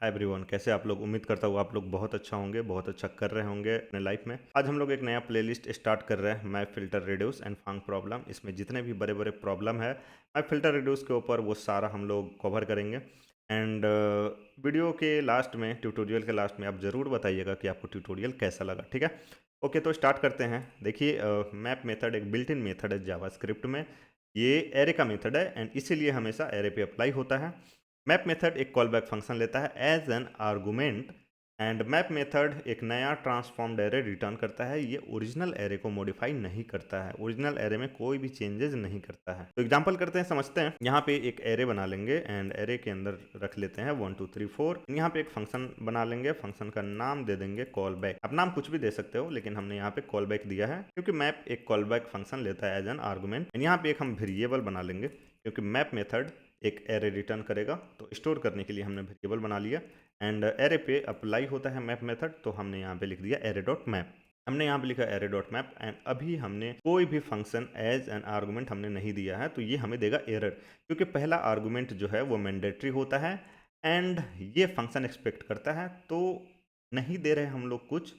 Hi everyone, कैसे आप लोग। उम्मीद करता हूँ आप लोग बहुत अच्छा होंगे, बहुत अच्छा कर रहे होंगे अपने लाइफ में। आज हम लोग एक नया प्लेलिस्ट स्टार्ट कर रहे हैं, map filter reduce and funk problem. इसमें जितने भी बड़े बड़े प्रॉब्लम है मैप फिल्टर रिड्यूस के ऊपर वो सारा हम लोग कवर करेंगे। एंड वीडियो के लास्ट में, ट्यूटोरियल के लास्ट में आप ज़रूर बताइएगा कि आपको ट्यूटोरियल कैसा लगा। ठीक है, ओके, तो स्टार्ट करते हैं। देखिए, मैप मेथड एक बिल्ट इन मेथड है जावास्क्रिप्ट में। ये एरे का मेथड है एंड इसीलिए हमेशा एरे पे अप्लाई होता है। मैप मेथड एक कॉलबैक फंक्शन लेता है as an argument and map method एक नया ट्रांसफॉर्म्ड एरे रिटर्न करता है। ये ओरिजिनल एरे को मॉडिफाई नहीं करता है, ओरिजिनल एरे में कोई भी चेंजेस नहीं करता है। तो एग्जांपल करते हैं, समझते हैं। यहाँ पे एक एरे बना लेंगे एंड एरे के अंदर रख लेते हैं 1 2 3 4। यहाँ पे एक फंक्शन बना लेंगे, फंक्शन का नाम दे देंगे कॉल बैक। आप नाम कुछ भी दे सकते हो, लेकिन हमने यहाँ पे कॉल बैक दिया है क्योंकि मैप एक कॉल बैक फंक्शन लेता है एज एन आर्गुमेंट। यहाँ पे एक हम वेरिएबल बना लेंगे क्योंकि मैप मेथड एक एरे रिटर्न करेगा, तो स्टोर करने के लिए हमने वेरिएबल बना लिया। एंड एरे पे अप्लाई होता है मैप मेथड, तो हमने यहाँ पे लिख दिया एरे डॉट मैप। हमने यहाँ पे लिखा एरे डॉट मैप एंड अभी हमने कोई भी फंक्शन एज एन आर्गुमेंट हमने नहीं दिया है, तो ये हमें देगा एरर क्योंकि पहला आर्गुमेंट जो है वो मैंडेटरी होता है एंड ये फंक्शन एक्सपेक्ट करता है। तो नहीं दे रहे हम लोग कुछ,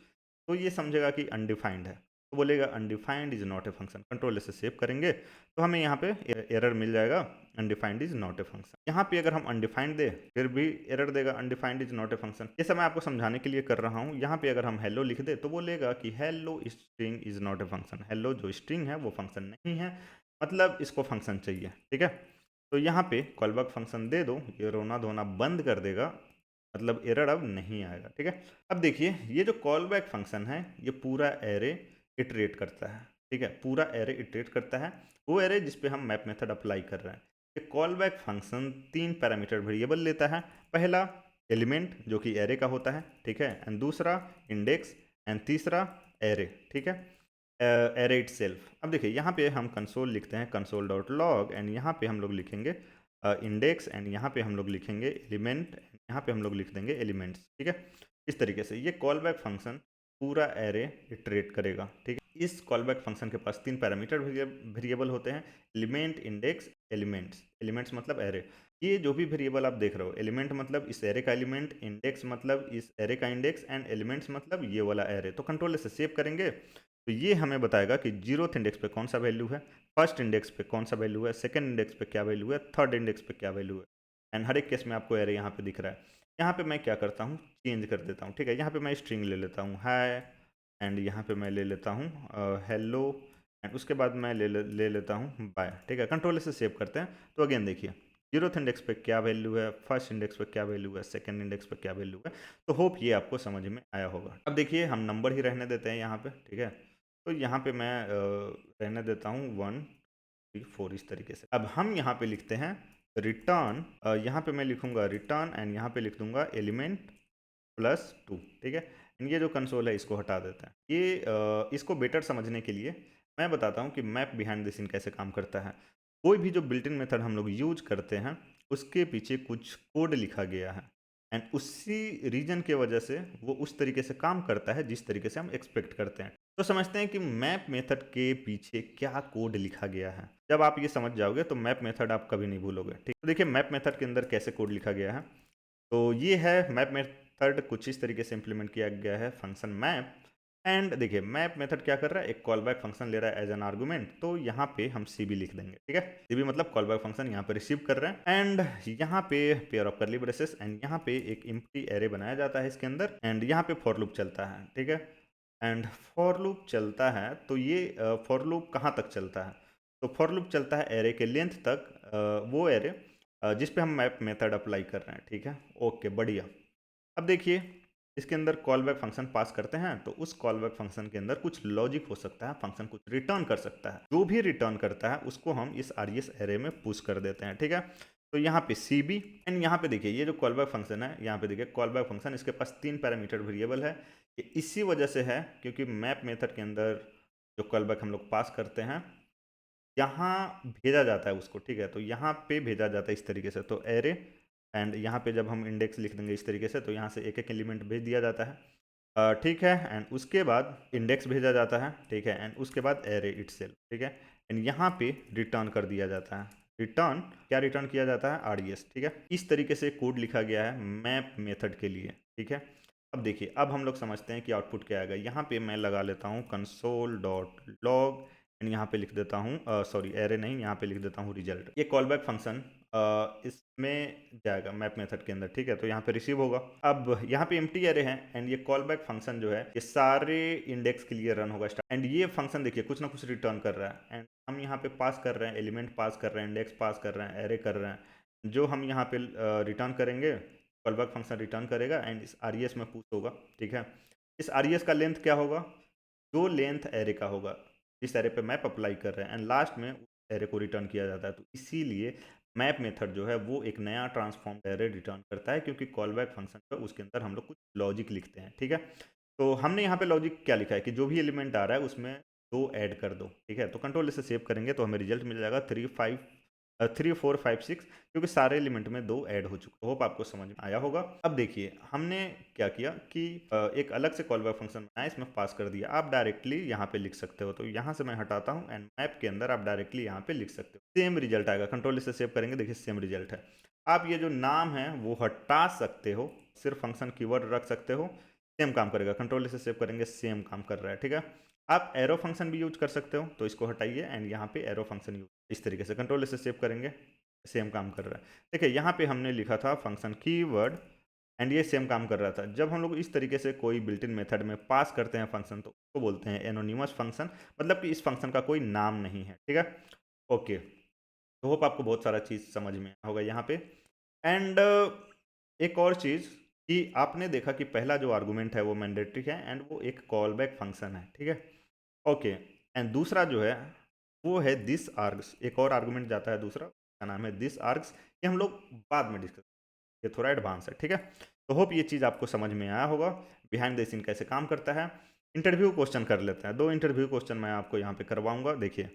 तो ये समझेगा कि अनडिफाइंड है, तो बोलेगा undefined is not a function. Control से सेव करेंगे तो हमें यहाँ पे एरर मिल जाएगा, undefined is not a function. यहाँ पे अगर हम अनडिफाइंड दे फिर भी एरर देगा, undefined is not a function. ये सब मैं आपको समझाने के लिए कर रहा हूँ। यहाँ पे अगर हम हेलो लिख दे तो बोलेगा कि hello string is not a function. Hello जो स्ट्रिंग है वो फंक्शन नहीं है, मतलब इसको फंक्शन चाहिए। ठीक है, तो यहाँ पे कॉलबैक फंक्शन दे दो, ये रोना धोना बंद कर देगा, मतलब एरर अब नहीं आएगा। ठीक है, अब देखिए ये जो कॉलबैक फंक्शन है ये पूरा एरे इटरेट करता है। ठीक है, पूरा एरे इटरेट करता है, वो एरे जिसपे हम मैप मेथड अप्लाई कर रहे हैं। ये कॉलबैक फंक्शन 3 पैरामीटर वेरिएबल लेता है। पहला एलिमेंट जो कि एरे का होता है, ठीक है, एंड दूसरा इंडेक्स एंड तीसरा एरे। ठीक है, एरे इट सेल्फ। अब देखिए यहाँ पे हम कंसोल लिखते हैं, कंसोल डॉट लॉग, एंड यहाँ पे हम लोग लिखेंगे इंडेक्स एंड यहाँ पे हम लोग लिखेंगे एलिमेंट, यहाँ पे हम लोग लिख देंगे एलिमेंट्स। ठीक है, इस तरीके से ये कॉलबैक फंक्शन पूरा एरे इटरेट करेगा। ठीक है, इस कॉलबैक फंक्शन के पास 3 पैरामीटर वेरिएबल होते हैं, एलिमेंट, इंडेक्स, एलिमेंट्स। एलिमेंट्स मतलब एरे। ये जो भी वेरिएबल आप देख रहे हो, एलिमेंट मतलब इस एरे का एलिमेंट, इंडेक्स मतलब इस एरे का इंडेक्स एंड एलिमेंट्स मतलब ये वाला एरे। तो कंट्रोल से सेव करेंगे तो ये हमें बताएगा कि 0th इंडेक्स पे कौन सा वैल्यू है, फर्स्ट इंडेक्स पे कौन सा वैल्यू है, सेकंड इंडेक्स पे क्या वैल्यू है, थर्ड इंडेक्स पे क्या वैल्यू है। एंड हर एक केस में आपको एरे यहाँ पे दिख रहा है। यहाँ पे मैं क्या करता हूँ, चेंज कर देता हूँ। ठीक है, यहाँ पे मैं स्ट्रिंग ले लेता हूँ हाय, एंड यहाँ पे मैं ले लेता हूँ हेलो, एंड उसके बाद मैं ले लेता हूँ बाय। ठीक है, कंट्रोल से सेव करते हैं। तो अगेन देखिए 0th इंडेक्स पे क्या वैल्यू है, फर्स्ट इंडेक्स पे क्या वैल्यू है, सेकंड इंडेक्स पे क्या वैल्यू है। तो होप ये आपको समझ में आया होगा। अब देखिए हम नंबर ही रहने देते हैं यहाँ पे। ठीक है, तो यहाँ पे मैं रहने देता हूँ 1 3 4 इस तरीके से। अब हम यहाँ पे लिखते हैं रिटर्न, यहाँ पे मैं लिखूंगा रिटर्न एंड यहाँ पे लिख दूंगा एलिमेंट प्लस 2। ठीक है, ये जो कंसोल है इसको हटा देते हैं। ये इसको बेटर समझने के लिए मैं बताता हूँ कि मैप बिहाइंड द सीन कैसे काम करता है। कोई भी जो बिल्ट इन मेथड हम लोग यूज करते हैं उसके पीछे कुछ कोड लिखा गया है एंड उसी रीजन के वजह से वो उस तरीके से काम करता है जिस तरीके से हम एक्सपेक्ट करते हैं। तो समझते हैं कि मैप मेथड के पीछे क्या कोड लिखा गया है। जब आप ये समझ जाओगे तो मैप मेथड आप कभी नहीं भूलोगे। ठीक, तो देखिए मैप मेथड के अंदर कैसे कोड लिखा गया है। तो ये है मैप मेथड, कुछ इस तरीके से इंप्लीमेंट किया गया है फंक्शन मैप। एंड देखिए मैप मेथड क्या कर रहा है, एक कॉल बैक फंक्शन ले रहा है एज एन आर्गुमेंट। तो यहाँ पे हम cb लिख देंगे। ठीक है, cb मतलब कॉल बैक फंक्शन यहाँ पे रिसीव कर रहे हैं एंड यहाँ पे पेयर ऑफ करली ब्रेसेस एंड यहाँ पे एक एम्प्टी एरे बनाया जाता है इसके अंदर एंड यहाँ पे फॉर लूप चलता है। ठीक है, एंड फॉर लूप चलता है तो ये फॉर लूप कहाँ तक चलता है, तो फॉर लूप चलता है एरे के लेंथ तक, वो एरे जिस पे हम मैप मेथड अप्लाई कर रहे हैं। ठीक है, ओके बढ़िया। अब देखिए इसके अंदर कॉल बैक फंक्शन पास करते हैं तो उस कॉल बैक फंक्शन के अंदर कुछ लॉजिक हो सकता है, फंक्शन कुछ रिटर्न कर सकता है। जो भी रिटर्न करता है उसको हम इस आरईएस एरे में पुश कर देते हैं। ठीक है, तो यहाँ पे cb एंड यहाँ पे देखिए ये जो कॉल बैक फंक्शन है, यहाँ पे देखिए कॉल बैक फंक्शन, इसके पास 3 पैरामीटर वेरिएबल है। ये इसी वजह से है क्योंकि मैप मेथड के अंदर जो कॉल बैक हम लोग पास करते हैं यहाँ भेजा जाता है उसको। ठीक है, तो यहाँ पे भेजा जाता है इस तरीके से, तो एरे एंड यहाँ पे जब हम इंडेक्स लिख देंगे इस तरीके से तो यहाँ से एक एक एलिमेंट भेज दिया जाता है। ठीक है, एंड उसके बाद इंडेक्स भेजा जाता है। ठीक है, एंड उसके बाद एरे इटसेल्फ। ठीक है, एंड यहाँ पे रिटर्न कर दिया जाता है। रिटर्न क्या रिटर्न किया जाता है, आरईएस। ठीक है, इस तरीके से कोड लिखा गया है मैप मेथड के लिए। ठीक है, अब देखिए, अब हम लोग समझते हैं कि आउटपुट क्या आएगा। यहाँ पे मैं लगा लेता हूँ कंसोल डॉट लॉग एंड यहाँ पे लिख देता हूँ सॉरी एरे नहीं, यहाँ पे लिख देता हूँ रिजल्ट। ये कॉल बैक फंक्शन इसमें जाएगा मैप मेथड के अंदर। ठीक है, तो यहाँ पे रिसीव होगा। अब यहाँ पे एम्प्टी एरे है एंड ये कॉल बैक फंक्शन जो है ये सारे इंडेक्स के लिए रन होगा एंड ये फंक्शन देखिए कुछ ना कुछ रिटर्न कर रहा है एंड हम यहाँ पे पास कर रहे हैं, एलिमेंट पास कर रहे हैं, इंडेक्स पास कर रहे हैं, एरे कर रहे हैं। जो हम यहाँ पे रिटर्न करेंगे, कॉल बैक फंक्शन रिटर्न करेगा एंड इस आरईएस में पुश होगा। ठीक है, इस आरईएस का लेंथ क्या होगा, जो लेंथ एरे का होगा जिस एरे पे मैप अप्लाई कर रहे हैं, एंड लास्ट में उस एरे को रिटर्न किया जाता है। तो इसीलिए मैप मेथड जो है वो एक नया ट्रांसफॉर्म एरे रिटर्न करता है, क्योंकि कॉल बैक फंक्शन जो है उसके अंदर हम लोग कुछ लॉजिक लिखते हैं। ठीक है, तो हमने यहाँ पे लॉजिक क्या लिखा है कि जो भी एलिमेंट आ रहा है उसमें 2 ऐड कर दो। ठीक है, तो कंट्रोल से सेव करेंगे तो हमें रिजल्ट मिल जाएगा 3 4 5 6, क्योंकि सारे एलिमेंट में 2 ऐड हो चुके। होप आपको समझ में आया होगा। अब देखिए हमने क्या किया कि एक अलग से कॉल बैक फंक्शन बनाया, इसमें पास कर दिया। आप डायरेक्टली यहाँ पे लिख सकते हो, तो यहाँ से मैं हटाता हूँ एंड मैप के अंदर आप डायरेक्टली यहाँ पे लिख सकते हो, सेम रिजल्ट आएगा। कंट्रोल से सेव करेंगे, देखिए सेम रिजल्ट है। आप ये जो नाम है वो हटा सकते हो, सिर्फ फंक्शन कीवर्ड रख सकते हो, सेम काम करेगा। कंट्रोल से सेव करेंगे, सेम काम कर रहा है। ठीक है, आप एरो फंक्शन भी यूज कर सकते हो, तो इसको हटाइए एंड यहाँ पे एरो फंक्शन यूज इस तरीके से कंट्रोल से सेव करेंगे, सेम काम कर रहा है। देखिए यहाँ पे हमने लिखा था फंक्शन कीवर्ड एंड ये सेम काम कर रहा था। जब हम लोग इस तरीके से कोई बिल्ट इन मेथड में पास करते हैं फंक्शन, तो उसको बोलते हैं एनोनिमस फंक्शन, मतलब कि इस फंक्शन का कोई नाम नहीं है। ठीक है, ओके, तो होप आपको बहुत सारा चीज़ समझ में होगा यहाँ पे। एंड एक और चीज़ कि आपने देखा कि पहला जो आर्गूमेंट है वो मैंडेटरी है एंड वो एक कॉल बैक फंक्शन है। ठीक है, ओके, एंड दूसरा जो है वो है दिस आर्ग्स। एक और आर्गुमेंट जाता है दूसरा, का नाम है दिस आर्ग्स। ये हम लोग बाद में डिस्कस, ये थोड़ा एडवांस है। ठीक है, तो होप ये चीज़ आपको समझ में आया होगा बिहाइंड द सीन कैसे काम करता है। इंटरव्यू क्वेश्चन कर लेते हैं। 2 इंटरव्यू क्वेश्चन मैं आपको यहाँ पे करवाऊंगा। देखिए,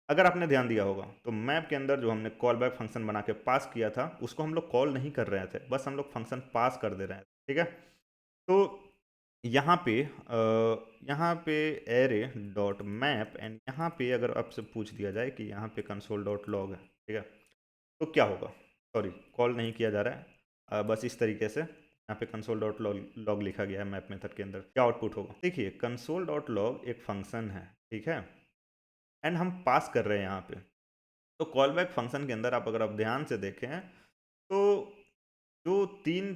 अगर आपने ध्यान दिया होगा तो मैप के अंदर जो हमने कॉल बैक फंक्शन बना के पास किया था, उसको हम लोग कॉल नहीं कर रहे थे, बस हम लोग फंक्शन पास कर दे रहे हैं। ठीक है, तो यहाँ पे एरे डॉट मैप एंड यहाँ पे अगर आपसे पूछ दिया जाए कि यहाँ पे कंसोल डॉट लॉग है। ठीक है, तो क्या होगा, सॉरी कॉल नहीं किया जा रहा है, बस इस तरीके से यहाँ पे कंसोल डॉट लॉग लिखा गया है मैप मेथड के अंदर। क्या आउटपुट होगा, देखिए कंसोल डॉट लॉग एक फंक्शन है। ठीक है, एंड हम पास कर रहे हैं यहाँ पे। तो कॉल बैक फंक्शन के अंदर आप अगर आप ध्यान से देखें तो जो 3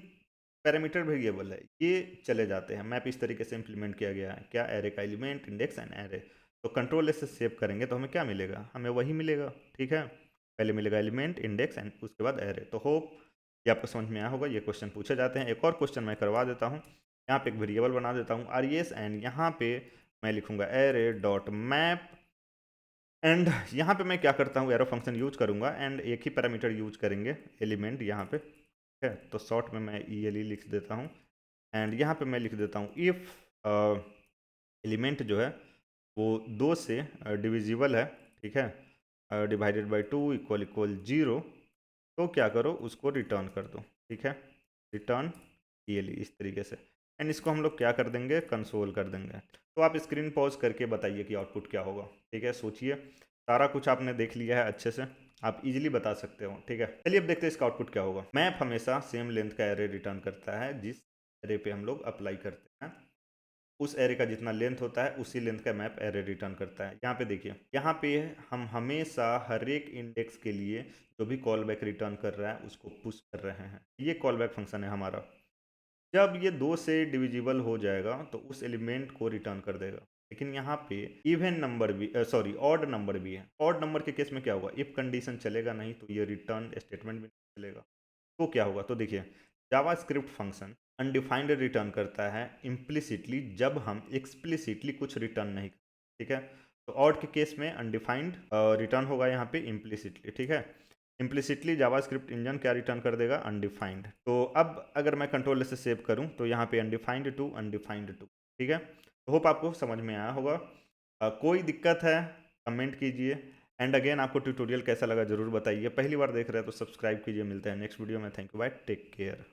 पैरामीटर वेरिएबल है ये चले जाते हैं। मैप इस तरीके से इंप्लीमेंट किया गया है, क्या, एरे का एलिमेंट, इंडेक्स एंड एरे। तो कंट्रोल से सेव करेंगे तो हमें क्या मिलेगा, हमें वही मिलेगा। ठीक है, पहले मिलेगा एलिमेंट, इंडेक्स एंड उसके बाद एरे। तो होप ये आपको समझ में आया होगा। ये क्वेश्चन पूछे जाते हैं। एक और क्वेश्चन मैं करवा देता हूँ। यहाँ पे एक वेरिएबल बना देता हूँ आरईएस एंड यहाँ पे मैं लिखूंगा एरे डॉट मैप एंड यहाँ पे मैं क्या करता हूँ, एरो फंक्शन यूज करूंगा एंड एक ही पैरामीटर यूज करेंगे, एलिमेंट यहाँ पे। ठीक है, तो शॉर्ट में मैं ई एल ई लिख देता हूँ एंड यहाँ पे मैं लिख देता हूँ इफ़ एलिमेंट जो है वो 2 से डिविजिबल है। ठीक है, डिवाइडेड बाई 2 इक्वल इक्वल 0, तो क्या करो उसको रिटर्न कर दो। ठीक है, रिटर्न ई एल ई इस तरीके से एंड इसको हम लोग क्या कर देंगे, कंसोल कर देंगे। तो आप स्क्रीन पॉज करके बताइए कि आउटपुट क्या होगा। ठीक है, सोचिए, सारा कुछ आपने देख लिया है अच्छे से, आप इजीली बता सकते हो। ठीक है, चलिए अब देखते हैं इसका आउटपुट क्या होगा। मैप हमेशा सेम लेंथ का एरे रिटर्न करता है जिस एरे पे हम लोग अप्लाई करते हैं। उस एरे का जितना लेंथ होता है उसी लेंथ का मैप एरे रिटर्न करता है। यहाँ पे देखिए, यहाँ पे हम हमेशा हर एक इंडेक्स के लिए जो भी कॉल बैक रिटर्न कर रहा है उसको पुश कर रहे हैं। ये कॉल बैक फंक्शन है हमारा। जब ये 2 से डिविजिबल हो जाएगा तो उस एलिमेंट को रिटर्न कर देगा। लेकिन यहाँ पे इवन नंबर भी सॉरी ऑड नंबर भी है। ऑड नंबर के केस में क्या होगा, इफ कंडीशन चलेगा नहीं तो ये रिटर्न स्टेटमेंट भी नहीं चलेगा। तो क्या होगा, तो देखिए जावास्क्रिप्ट फंक्शन अनडिफाइंड रिटर्न करता है इम्प्लिसिटली जब हम एक्सप्लिसिटली कुछ रिटर्न नहीं करते। ठीक है, तो ऑड के केस में अनडिफाइंड रिटर्न होगा यहाँ पे इम्प्लिसिटली। ठीक है, इम्प्लिसिटली जावास्क्रिप्ट इंजन क्या रिटर्न कर देगा, अनडिफाइंड। तो अब अगर मैं कंट्रोल से सेव करूँ तो यहाँ पे अनडिफाइंड टू अनडिफाइंड टू। ठीक है, तो होप आपको समझ में आया होगा। कोई दिक्कत है कमेंट कीजिए एंड अगेन आपको ट्यूटोरियल कैसा लगा जरूर बताइए। पहली बार देख रहे हैं तो सब्सक्राइब कीजिए। मिलते हैं नेक्स्ट वीडियो में। Thank you, bye, take care.